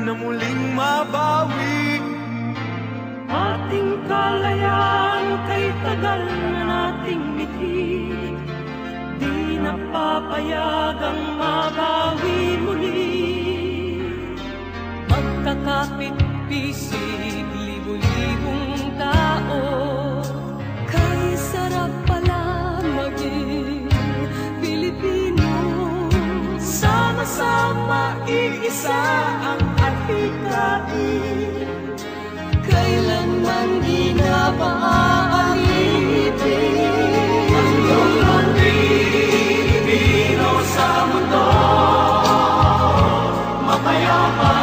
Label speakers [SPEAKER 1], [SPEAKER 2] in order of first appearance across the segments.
[SPEAKER 1] na muling mabawi.
[SPEAKER 2] Ating kalayaan kay tagal na nating mithi, di napapayagang mabawi muli. Magkakapit-pisig, libo-libong tao, kay sarap pala maging Pilipino. Sama-sama iisa ang atikain, kailanman di na maaalipin. Ang Pilipino sa mundo, mapayapa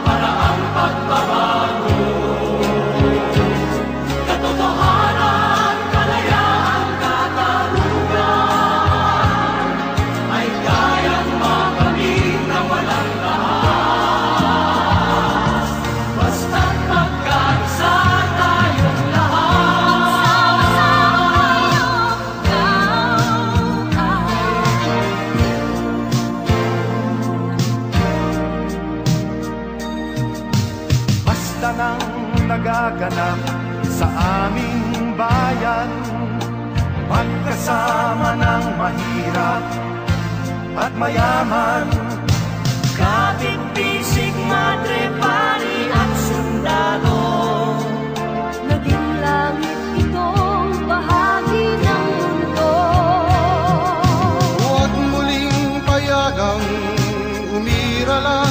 [SPEAKER 2] para ang pagbabago. Katotohanan, kalayaan, katarungan ay kayang makamit na walang lahat. Basta't magkaisa tayong lahat.
[SPEAKER 1] Basta nang nagaganap sa aming bayan, magkasama ng mahirap at mayaman.
[SPEAKER 2] Kapit-bisig, madre, pari at sundalo, naging langit itong bahagi ng mundo.
[SPEAKER 3] Huwag muling payagang umirala